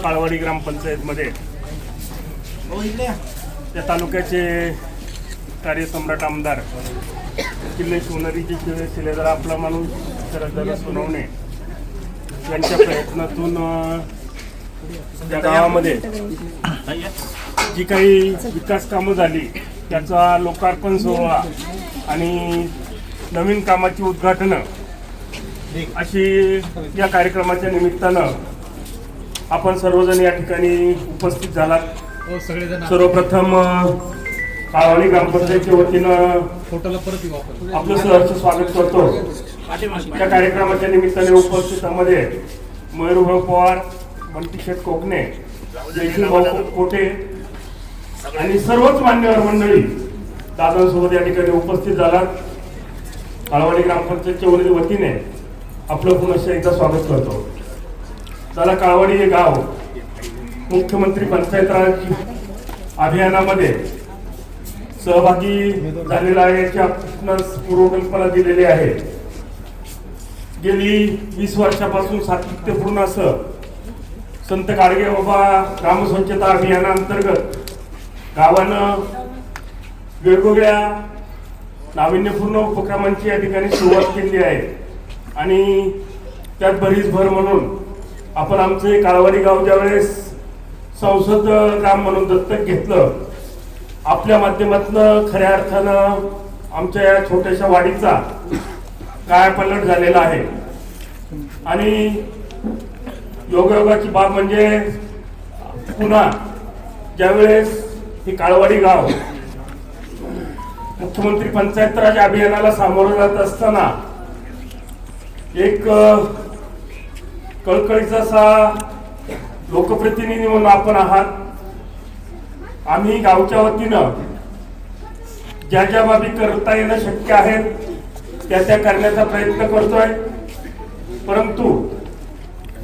काळवाडी ग्रामपंचायतमध्ये त्या तालुक्याचे कार्यसम्राट आमदार किल्ले शिवनेरीचे शिलेदार आपला माणूस शरद सोनवणे यांच्या प्रयत्नातून त्या गावामध्ये जी काही विकास कामं झाली त्याचा लोकार्पण सोहळा आणि नवीन कामाची उद्घाटनं अशी या कार्यक्रमाच्या निमित्तानं आपण सर्वजण या ठिकाणी उपस्थित झालात। सर्वप्रथम काळवाडी ग्रामपंचायतच्या वतीनं आपलं सहर्ष स्वागत करतो। या कार्यक्रमाच्या निमित्ताने उपस्थितांमध्ये मयूरभाऊ पवार, बंटीशेठ कोकणे, जयसिंहभाऊ कोटे आणि सर्वच मान्यवर मंडळी दादांसोबत या ठिकाणी उपस्थित झालात। काळवाडी ग्रामपंचायतच्या वतीने आपलं पुनश्च एकदा स्वागत करतो। दादा, काळवाडी हे गाव मुख्यमंत्री पंचायत राज अभियानामध्ये सहभागी झालेला आहे याची आपणास पूर्वकल्पना दिलेली आहे। गेली 20 वर्षापासून सातत्यपूर्ण असं संत गाडगे बाबा ग्रामस्वच्छता अभियानांतर्गत गावानं वेगवेगळ्या नाविन्यपूर्ण उपक्रमांची या ठिकाणी सुरुवात केली आहे आणि त्यात बरीच भर म्हणून आपण आमचे काळवाडी गाव ज्यावेळेस संसद ग्राम म्हणून दत्तक घेतलं, आपल्या माध्यमातून खऱ्या अर्थानं आमच्या या छोट्याशा वाडीचा कायापालट झालेला आहे। आणि योगायोगाची बाब म्हणजे पुन्हा ज्यावेळेस हे काळवाडी गाव मुख्यमंत्री पंचायत राज अभियानाला सामोरं जात असताना एक कळकळीचा असा लोकप्रतिनिधी म्हणून आपण आहात। आम्ही गावच्या वतीनं ज्या ज्या बाबी करता येणं शक्य आहे त्या करण्याचा प्रयत्न करतोय, परंतु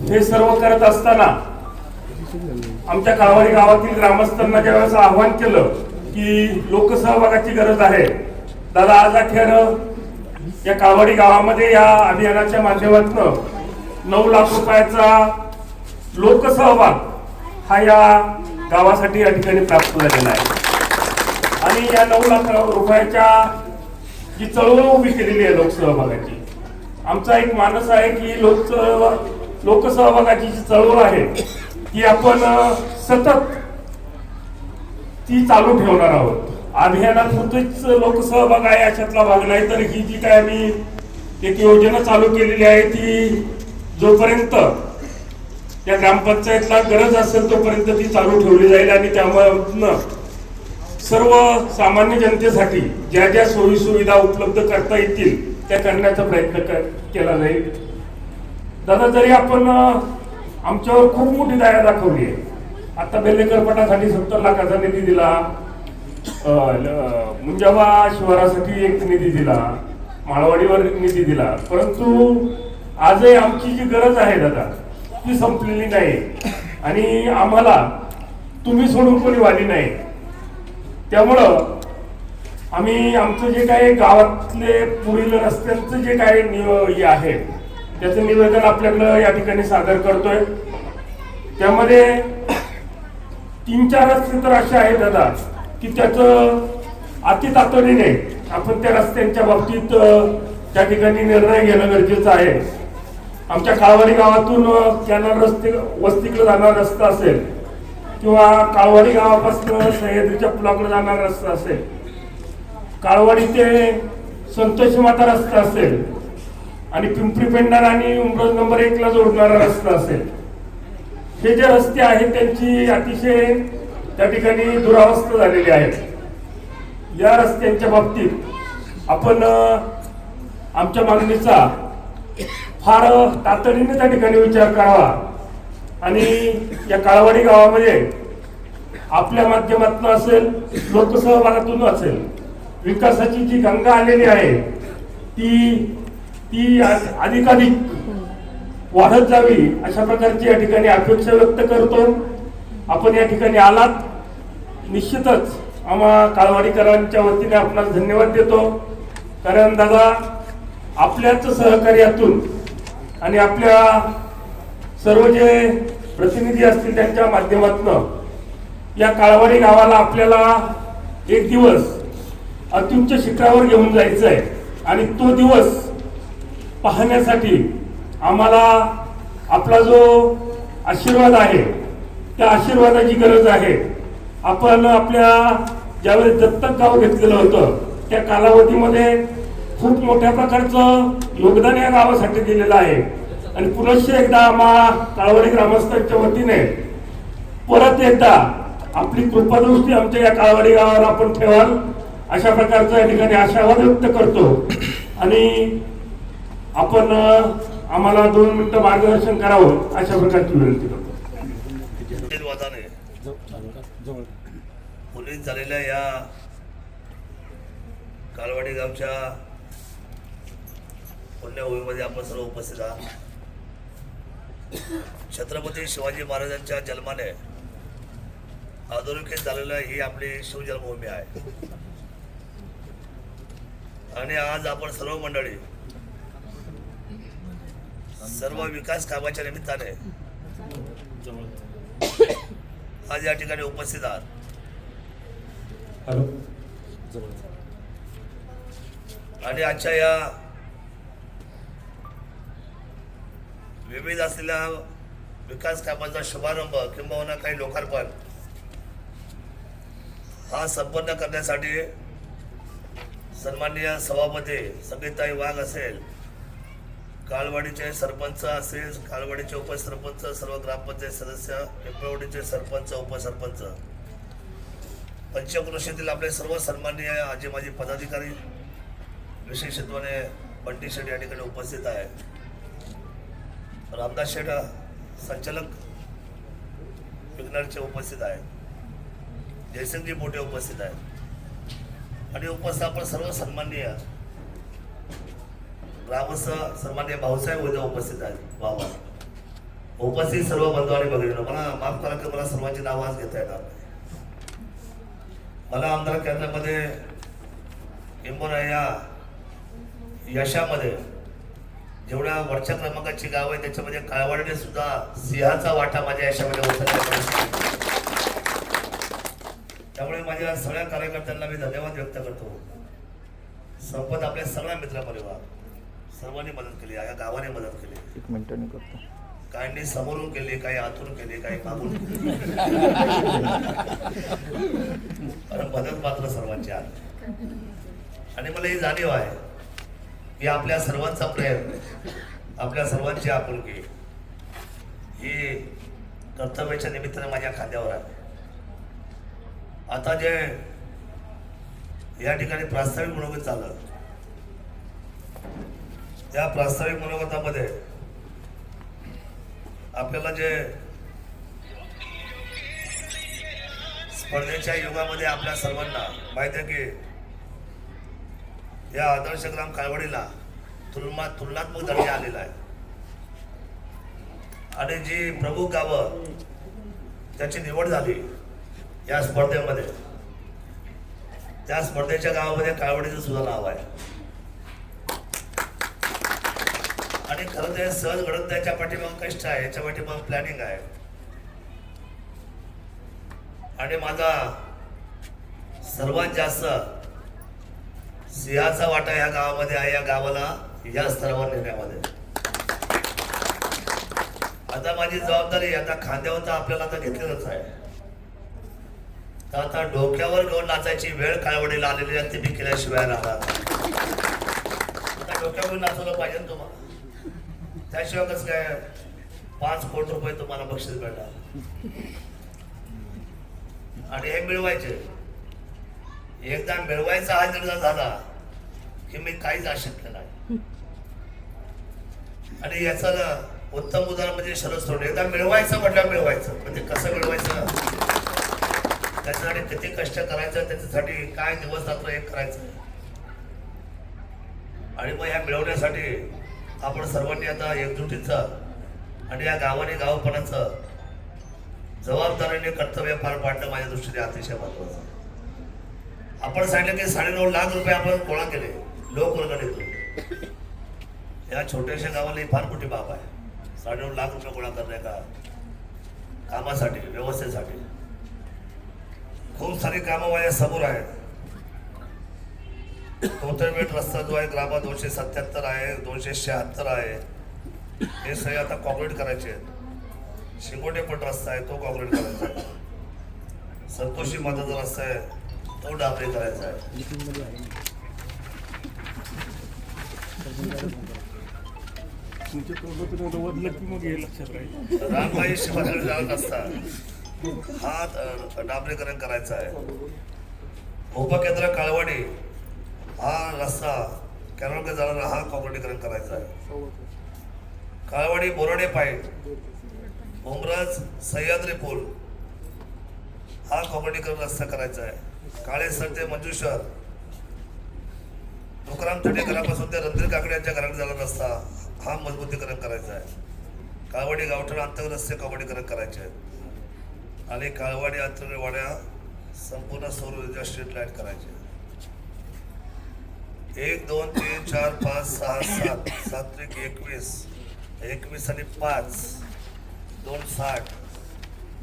हे सर्व करत असताना आमच्या काळवाडी गावातील ग्रामस्थांना ज्यावेळेस आवाहन केलं की लोकसहभागाची गरज आहे, दादा आज अखेर या काळवाडी गावामध्ये या अभियानाच्या माध्यमातून 9 लाख रुपयाचा लोकसहभाग हा या गावासाठी या ठिकाणी प्राप्त झालेला आहे। आणि या 9 लाख रुपयाच्या जी चळवळ उभी केलेली आहे लोकसहभागाची, आमचा एक मानस आहे की लोकसहभागाची जी चळवळ आहे ती आपण सतत ती चालू ठेवणार आहोत। अभियानापुरतेच लोकसहभाग आहे अशातला भाग नाही, तर ही जी काय आम्ही एक योजना चालू केलेली आहे ती जोपर्यंत या ग्रामपंचायतला गरज असेल तोपर्यंत ती चालू ठेवली जाईल आणि त्यामुळे सर्व सामान्य जनतेसाठी ज्या ज्या सोयी सुविधा उपलब्ध करता येतील त्या करण्याचा प्रयत्न केला जाईल। दादा, जरी आपण आमच्यावर खूप मोठी दया दाखवली आहे, आता बेल्लेकर पटासाठी 70 लाखाचा निधी दिला, मुंजाबा शिवारासाठी एक निधी दिला, माळवाडीवर निधी दिला, परंतु आजही आमची जी गरज आहे दादा ती संपलेली नाही आणि आम्हाला तुम्ही सोडून कोणी वाली नाही। त्यामुळं आम्ही आमचं जे काही गावातले पुढील रस्त्यांचं जे काही आहे त्याचं निवेदन आपल्याकडं या ठिकाणी सादर करतोय। त्यामध्ये 3-4 रस्ते तर असे आहेत दादा की त्याचं अति तातडीने आपण त्या रस्त्यांच्या बाबतीत त्या ठिकाणी निर्णय घेणं गरजेचं आहे। आमच्या काळवाडी गावातून कॅनल रस्ते वस्तीकडे जाणारा रस्ता असेल किंवा काळवाडी गावापासून सह्याद्रीच्या पुलाकडे जाणारा रस्ता असेल, काळवाडी ते संतोषी माता रस्ता असेल आणि पिंपरी पेंढार आणि उमरज नंबर 1 ला जोडणारा रस्ता असेल, हे जे रस्ते आहेत त्यांची अतिशय त्या ठिकाणी दुरावस्था झालेली आहे। या रस्त्यांच्या बाबतीत आपण आमच्या मागणीचा फार तातडीने त्या ठिकाणी विचार करावा आणि या काळवाडी गावामध्ये आपल्या माध्यमातून असेल, लोकसहभागातून असेल, विकासाची जी गंगा आलेली आहे ती अधिकाधिक वाढत जावी अशा प्रकारची या ठिकाणी अपेक्षा व्यक्त करतो। आपण या ठिकाणी आलात, निश्चितच आम्हा काळवाडीकरांच्या वतीने आपणास धन्यवाद देतो, कारण दादा आपल्याच सहकार्यातून आणि आपल्या सर्व जे प्रतिनिधी असतील त्यांच्या माध्यमातून या काळवाडी गावाला आपल्याला एक दिवस अत्युच्च शिखरावर घेऊन जायचं आहे आणि तो दिवस पाहण्यासाठी आम्हाला आपला जो आशीर्वाद आहे त्या आशीर्वादाची गरज आहे. आपण आपल्या ज्यावेळेस दत्तक गाव घेतलेलं होतं त्या कालावधीमध्ये खूप मोठ्या प्रकारचं योगदान या गावासाठी दिलेलं आहे आणि पुनश्च एकदा आम्हा काळवाडी ग्रामस्थांच्या वतीने परत एकदा आपली कृपादृष्टी आमच्या या काळवाडी गावावर आपण ठेवाल अशा प्रकारचा या ठिकाणी आशावाद व्यक्त करतो आणि आपण आम्हाला 2 मिनिटं मार्गदर्शन करावं अशा प्रकारची विनंती करतो. पोलीस झालेल्या या काळवाडी गावच्या पुण्यभूमीमध्ये आपण सर्व उपस्थित आहात. छत्रपती शिवाजी महाराजांच्या जन्माने अधोरेखित झालेलं ही आपली शिवजन्मभूमी आहे आणि आज आपण सर्व मंडळी सर्व विकास कामाच्या निमित्ताने आज या ठिकाणी उपस्थित आहात. आणि आजच्या या विविध असलेल्या विकास कामाचा शुभारंभ किंबहुना काही लोकार्पण हा संपन्न करण्यासाठी सन्माननीय सभापती संगीताई वाघ असेल, काळवाडीचे सरपंच असेल, काळवाडीचे उपसरपंच, सर्व ग्रामपंचायत सदस्य, पिंपळवाडीचे सरपंच, उपसरपंच, पंचक्रोशीतील आपले सर्व सन्माननीय आजी माजी पदाधिकारी, विशेषत्वाने बंटी शेठ या ठिकाणी उपस्थित आहे. रामदास शेठ संचालक विघ्नरचे उपस्थित आहे. जयसिंगजी मोठे उपस्थित आहेत आणि उपस्थित आपण सर्व सन्माननीय ग्रामस्थ सन्माननीय भाऊसाहेब उद्या उपस्थित आहेत. बाबा उपस्थित सर्व बंधू आणि भगिनींनो, मला माफ करा की मला सर्वांची नावं आज घेता येणार नाही. मला आमदार केंद्रामध्ये किंबहुना या यशामध्ये जेवढ्या वरच्या क्रमांकाची गाव आहे त्याच्यामध्ये काळवाडीने सुद्धा सिंहाचा वाटा माझ्या यशामध्ये उचलला. त्यामुळे माझ्या सगळ्या कार्यकर्त्यांना मी धन्यवाद व्यक्त करतो. संपत आपल्या सगळ्या मित्रपरिवार सर्वांनी मदत केली, या गावाने मदत केली. एक मिनिटांनी करतो. काहींनी समोरून केली, काही आतून केली, काही मागून केली, मदत मात्र सर्वांची आहे. आणि मला ही जाणीव आहे की आपल्या सर्वांचा प्रेम, आपल्या सर्वांची आपुलकी ही कर्तव्याच्या निमित्ताने माझ्या खांद्यावर आहे. आता जे या ठिकाणी प्रास्ताविक मनोगत चाललं, त्या प्रास्ताविक मनोगतामध्ये आपल्याला जे स्पर्धेच्या युगामध्ये आपल्या सर्वांना माहिती आहे की या आदर्श ग्राम काळवाडीला तुलनात्मक दर्जा आलेला आहे आणि जी प्रमुख गावं त्याची निवड झाली या स्पर्धेमध्ये, त्या स्पर्धेच्या गावामध्ये काळवाडीचं सुद्धा नाव आहे. आणि खरं ते सहज घडत त्याच्या पाठीमाग कष्ट आहे, याच्या पाठीमाग प्लॅनिंग आहे. आणि माझा सर्वात जास्त सिंहाचा वाटा या गावामध्ये आहे, या गावाला या स्तरावर नेण्यामध्ये. आता माझी जबाबदारी आता खांद्यावर तर आपल्याला आता घेतलेलंच आहे, तर आता डोक्यावर घेऊन नाचायची वेळ काळवडीला आलेली आहे, ती मी केल्याशिवाय राहणार. आता डोक्यावर नाचवलं पाहिजे ना तुम्हाला, त्याशिवाय कसं काय 5 कोटी रुपये तुम्हाला बक्षीस मिळणार आणि हे मिळवायचे. एकदा मिळवायचा हा निर्धार झाला की मी काहीच अशक्य नाही. आणि याचं उत्तम उदाहरण म्हणजे शरद सोडले. एकदा मिळवायचं म्हटलं मिळवायचं, म्हणजे कसं मिळवायचं, त्याच्यासाठी किती कष्ट करायचं, त्याच्यासाठी काय दिवस रात्र एक करायचं. आणि मग ह्या मिळवण्यासाठी आपण सर्वांनी आता एकजुटीचं आणि या गावाने गावपणाचं जबाबदारीने कर्तव्य पार पाडणं माझ्या दृष्टीने अतिशय महत्वाचं. आपण सांगितलं की 9.5 लाख रुपये आपण गोळा केले लोकवर्गणीतून. या छोट्याशा गावाला ही फार मोठी बाब आहे. 9.5 लाख रुपये गोळा करणे का कामासाठी, व्यवस्थेसाठी खूप सारी कामं माझ्या समोर आहेत. तोतरमेट रस्ता जो आहे ग्राम 277 आहे, 276 आहे, हे सगळे आता कॉन्क्रीट करायचे आहेत. शिंगोटे पण रस्ता आहे तो कॉन्क्रीट करायचा आहे. संतोषी माताचा रस्ता आहे तो डांबरी करायचा आहे. तुमच्या तोंडातून वदलं की मग हे लक्षात राहील. रामबाई शिवाकडे जात असतात हा डांबरीकरण करायचा आहे. उपकेंद्र काळवाडी हा रस्ता कॅनलकडे जाणारा हा कॉन्क्रीटीकरण करायचा आहे. काळवाडी बोराडे पाईप उमरज सह्याद्री पूल हा कॉन्क्रीटीकरण रस्ता करायचा आहे. काळेसर ते मंजुश्वर तुकाराम तुटे घरापासून ते रणधीर काकडे यांच्या घराकडे जाणारा रस्ता हा मजबूतीकरण करायचा आहे. काळवाडी गावठण अंतर्गत रस्ते कॉन्क्रीटीकरण करायचे आहेत आणि काळवाडी अंतर्गतवाड्या संपूर्ण सौर ऊर्जा स्ट्रीट लाईट करायचे. 1 2 3 4 5 6 7 7 21 21 आणि 5 260.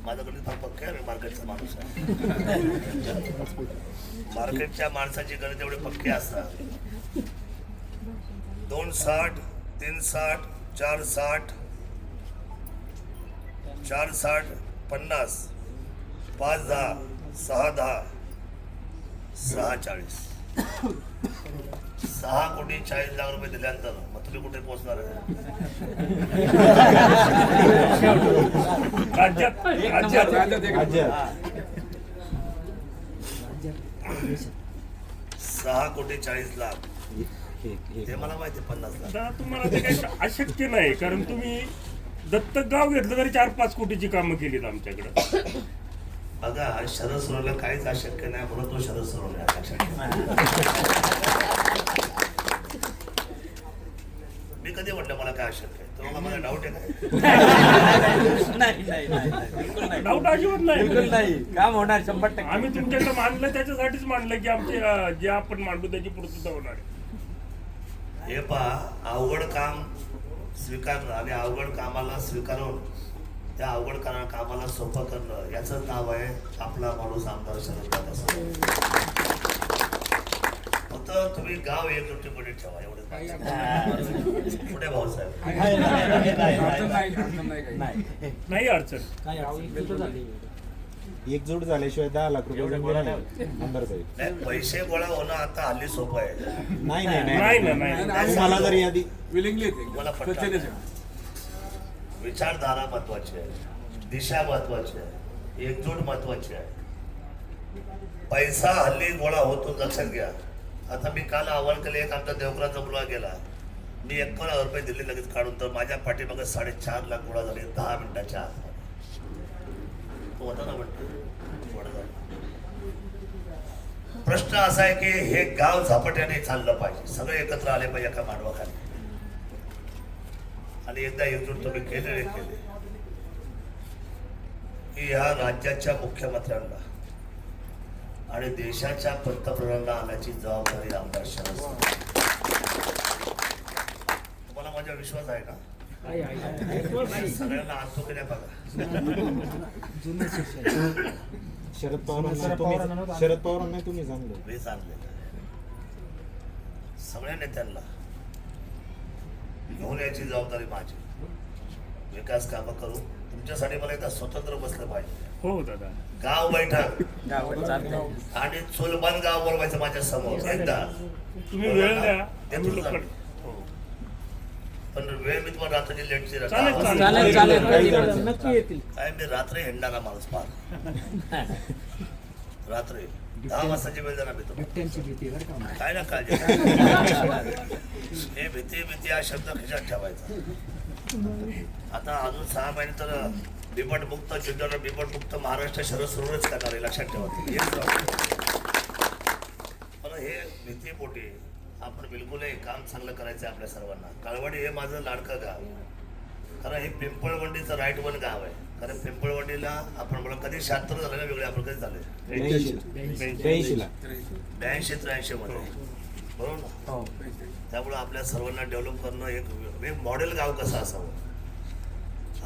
माझ्याकडे फार पक्के आहे, मार्केटचा माणूस आहे. मार्केटच्या माणसाची गरज एवढे पक्के असतात. 260 360 460 460 50 5 10 6 10 6 40 6 कोटी 40 लाख रुपये दिल्यानंतर मग तुम्ही कुठे पोहोचणार आहे? राज्यात राज्यात 6 कोटी 40 लाख ते मला माहिती 50 लाख. आता तुम्हाला ते काही अशक्य नाही, कारण तुम्ही दत्तक गाव घेतलं तरी 4-5 कोटीची कामं केलीत आमच्याकडे. बघा शरद सोडवला काहीच अशक्य नाही म्हणून तो शरद सोडवला. मी कधी म्हटलं मला काय अशक्य आहे? तुम्हाला मला डाऊट आहे काय? डाऊट अजिबात नाही. काम होणार 100%. आम्ही तुमच्याकडे मांडलं त्याच्यासाठीच मांडलं की आमचे जे आपण मांडू त्याची पूर्तता होणार आहे. हे पहा, अवघड काम स्वीकारणं आणि अवघड कामाला स्वीकारून त्या अवघड कामाला सोपं करणं याचं नाव आहे आपला माणूस आमदार शरद दादा. फक्त तुम्ही गाव एकजुटीपणे ठेवा एवढं. पुढे भाऊसाहेब नाही अडचण. एकजूट झाल्याशिवाय 10 लाख रुपये जमले नाही आमदार साहेब. नाही, पैसे गोळा होणं आता हल्ली सोपं आहे. नाही नाही नाही ना, नाही नाही. मला जर यादी मला पटतं. विचारधारा महत्वाची आहे, दिशा महत्वाची आहे, एकजूट महत्वाची आहे. पैसा हल्ली गोळा होतो लक्षात घ्या. आता मी काल आव्हान केलं, एक आमचा देवकराचा मुलगा गेला, मी 51,000 रुपये दिले लगेच काढून, तर माझ्या पाठीमागे 4.5 लाख गोळा झाले 10 मिनिटाच्या आत. तो होता ना म्हणतो प्रश्न असा आहे की हे गाव झपाट्याने चाललं पाहिजे, सगळे एकत्र आले पाहिजे एका मांडवाखाली. आणि एकदा एकजूट तुम्ही केले की ह्या राज्याच्या मुख्यमंत्र्यांना आणि देशाच्या पंतप्रधानांना आणायची जबाबदारी आमदार शरद. तुम्हाला माझा विश्वास आहे ना? सगळ्यांना आणतो की नाही बघा. शरद पवारांना तुम्ही सांगलं वीज आणलेलं सगळ्या नेत्यांना घेऊन यायची जबाबदारी माझी. विकास कामं करू, तुमच्यासाठी मला एकदा स्वतंत्र बसलं पाहिजे. हो दादा. गाव बैठक आणि चुलबन गाव बोलवायचं माझ्या समोर एकदा. तुम्ही वेळ द्या. देतो तुला. पण वेळ मी तुम्हाला रात्रीची लेटची काय मी रात्री हिंडणारा माणूस पार. रात्री 10 वाजताची वेळ देणार मी तुम्हाला. काय ना काळजी. हे भीती हा शब्द खिशात ठेवायचा. आता अजून 6 महिने तर बिबटमुक्त जिल्ह्याला बिबटमुक्त महाराष्ट्र शरद सुरूच करणार आहे, लक्षात ठेवा. पण हे भीतीपोटी आपण बिलकुलही काम चांगलं करायचं आहे आपल्या सर्वांना. काळवाडी हे माझं लाडकं गाव, कारण हे पिंपळवंडीचं राईट वन गाव आहे. कारण पिंपळवंडीला आपण मला कधी 76 झालं ना, वेगळे आपण कधी झाले 82-83 मध्ये, बरोबर ना? त्यामुळे आपल्या सर्वांना डेव्हलप करणं एक मॉडेल गाव कसं असावं.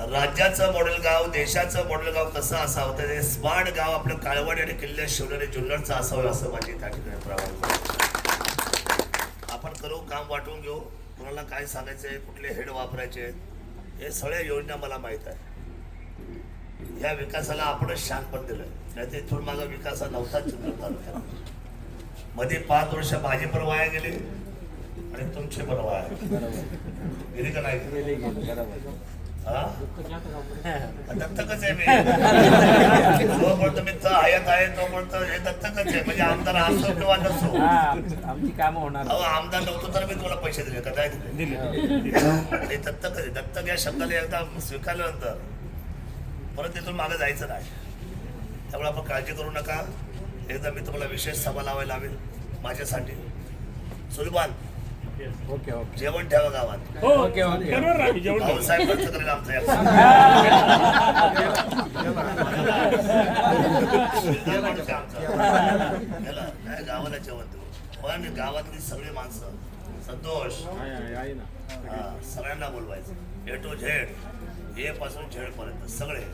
राज्याचं मॉडेल गाव, देशाचं मॉडेल गाव कसं असावं तर ते स्मार्ट गाव आपलं काळवाडी आणि किल्ले शिवनेरी जुन्नरचं असावं असं माझी त्या ठिकाणी प्रामाणिक. आपण करू, काम वाटून घेऊ, कोणाला काय सांगायचंय, कुठले हेड वापरायचे, हे सगळ्या योजना मला माहीत आहे. या विकासाला आपणच शान पण दिलं, नाही तर इथून माझा विकास नव्हता जुन्नर तालुक्यात. मध्ये 5 वर्ष माझी पण वाया गेली आणि तुमचे पण वाया गेली का नाही? हा? दत्तकच आहे मी. जोपर्यंत मी हयात आहे तोपर्यंत हे दत्तकच आहे. म्हणजे आमदार असो किंवा नसो, आमची कामं होणार. अहो आमदार नव्हतो तर मी तुम्हाला पैसे दिले का? काय दिले? हे दत्तक आहे. दत्तक या शब्दाला एकदा स्वीकारल्यानंतर परत तिथून मागे जायचं नाही. त्यामुळे आपण काळजी करू नका. एकदा मी तुम्हाला विशेष सभा लावायला लावेल माझ्यासाठी. सुलभान ओके ओके जेवण ठेवा गावात. हो ओके, ओके. करणार ना आम्ही जेवण. भाऊसाहेब खर्च करेल आमचा काय गावाला जेवण देऊ. पण गावातली सगळी माणसं संतोष सगळ्यांना बोलवायचं. ए टू झेड, ए पासून झेड पर्यंत सगळे.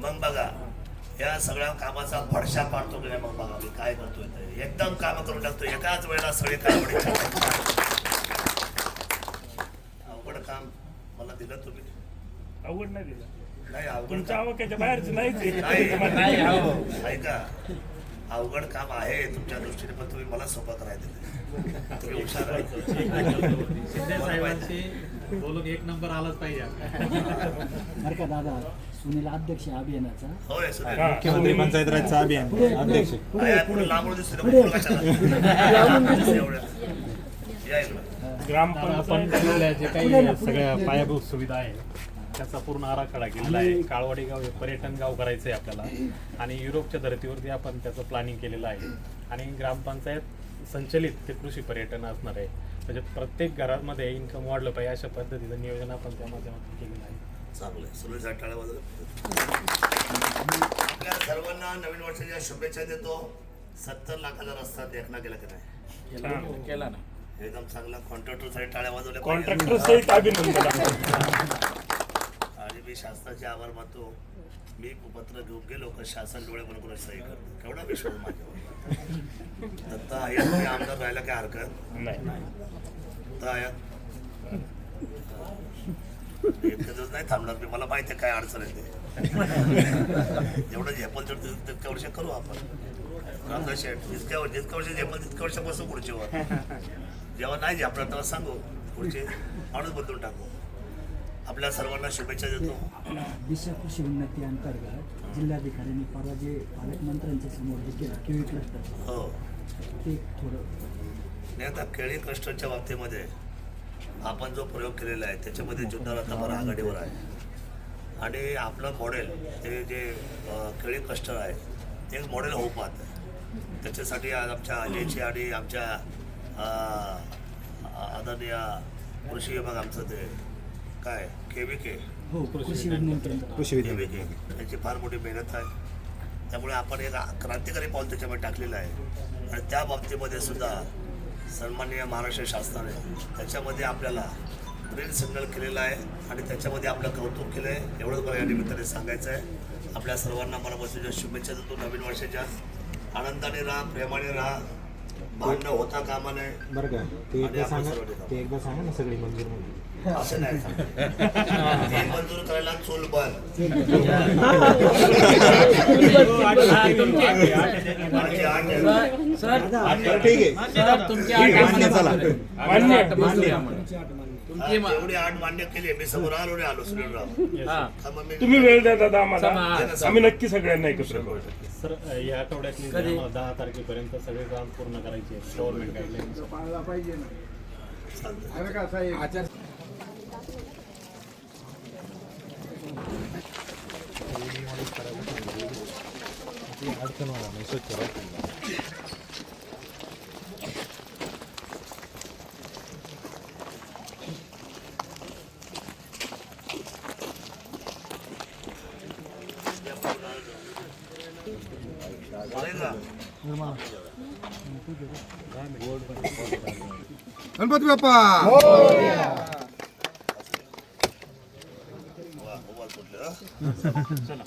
मग बघा या सगळ्या कामाचा फडशा पाडतो की नाही. मग बघा मी काय करतोय ते एकदम काम करून टाकतो. एकाच वेळेला सगळे काम अवघड काम मला दिलं तुम्ही. अवघड नाही दिलं. नाही अवघड तुमच्या काम आवकाच्या बाहेरचं नाहीच आहे. नाही. हो. ऐका, अवघड काम आहे तुमच्या दृष्टीने, पण तुम्ही मला सोपं करायला दिलं. तुम्ही हुशार आहे. शिंदे साहेबांशी बोलून 1 नंबर आलाच पाहिजे. बरं का दादा, सुनील अध्यक्ष अभियानाचा. होय सुनील. हा. मुख्यमंत्री पंचायत राजचं अभियान अध्यक्ष. आहे, पुढे लांबून दिसतो ना, पुढे कशाला? एवढं. या इकडं. आपण ग्रामपंचायत ठरवल्या जे काही सगळ्या पायाभूत सुविधा आहे त्याचा पूर्ण आराखडा केलेला आहे. काळवाडी गाव हे पर्यटन गाव करायचं आहे आपल्याला आणि युरोपच्या धर्तीवरती आपण त्याचं प्लॅनिंग केलेलं आहे. आणि ग्रामपंचायत संचलित ते कृषी पर्यटन असणार आहे. म्हणजे प्रत्येक घरामध्ये इन्कम वाढलं पाहिजे अशा पद्धतीचं नियोजन आपण त्या माध्यमातून केलेलं आहे. चांगलं आहे. सुनील साहेब टाळ्या वाजवल्या. आपल्या सर्वांना नवीन वर्षाच्या शुभेच्छा देतो. 70 लाखाचा रस्ता देखना गेला की नाही? केला ना. एकदम चांगला. कॉन्ट्रॅक्टरसाठी टाळ्या वाजवल्या कॉन्ट्रॅक्टर सहित अभिनंदन. आणि मी शासनाचे आभार मानतो. मी पत्र घेऊन गेलो का शासन डोळे बंद करून सही करतो. केवढा विश्वास माझ्यावर. दत्ता आयात मी आमदार राहायला काय हरकत नाही. दत्ता आयात इतकं दिवस नाही थांबणार मी. मला माहिती आहे काय अडचण आहे ते. जेवढं झेपल तितक्या वर्ष करू आपण. रामदास शेठ जितक्या वर्ष झेपल तितक्या वर्ष बसू पुढच्यावर. जेव्हा नाही झेपणार तेव्हा सांगू पुढचे माणूस बदलून टाकू. आपल्या सर्वांना शुभेच्छा देतो. दिशा कृषी उन्नती अंतर्गत जिल्हाधिकाऱ्यांनी परवा जे पालकमंत्र्यांच्या समोर जे केलं केळी क्लस्टर, हो ते थोडं नाही आता केळी क्लस्टरच्या बाबतीमध्ये आपण जो प्रयोग केलेला आहे त्याच्यामध्ये जुन्नर आता बरं आघाडीवर आहे. आणि आपलं मॉडेल ते जे केळी क्लस्टर आहे ते एक मॉडेल होऊ पाहतं. त्याच्यासाठी आज आमच्या आजीची आणि आमच्या आदरणीय कृषी विभाग आमचं ते काय KVK हो कृषी विज्ञान केंद्र. कृषी विज्ञान KVK त्याची फार मोठी मेहनत आहे. त्यामुळे आपण एक क्रांतिकारी पाऊल त्याच्यामध्ये टाकलेलं आहे. आणि त्या बाबतीमध्ये सुद्धा सन्माननीय महाराष्ट्र शासनाने त्याच्यामध्ये आपल्याला ग्रीन सिग्नल केलेला आहे आणि त्याच्यामध्ये आपलं कौतुक केलं आहे. एवढंच मला या निमित्ताने सांगायचं आहे. आपल्या सर्वांना मला बसूच्या शुभेच्छा देतो. नवीन वर्षाच्या आनंदाने राहा, प्रेमाने राहा, भांडणं होता कामा नये. बरं का ते एकदा सांगा ना सगळी मंजूर म्हणून. असं नाही हे मंजूर करायला चूल बंद. ठीक आहे चला. एवढी 8 मान्य केली. मी समोर आलो नाही आलो सुनीलराव. तुम्ही वेळ द्या दादा आम्हाला. आम्ही नक्की सगळ्यांना एकत्र करू. सर या आठवड्यातली आम्हाला 10 तारखेपर्यंत सगळे काम पूर्ण करायचे आहेत. Government guidelines. अडचण होणार नाही स्वच्छ राहतील. गणपती बाप्पा. वा, वा. चला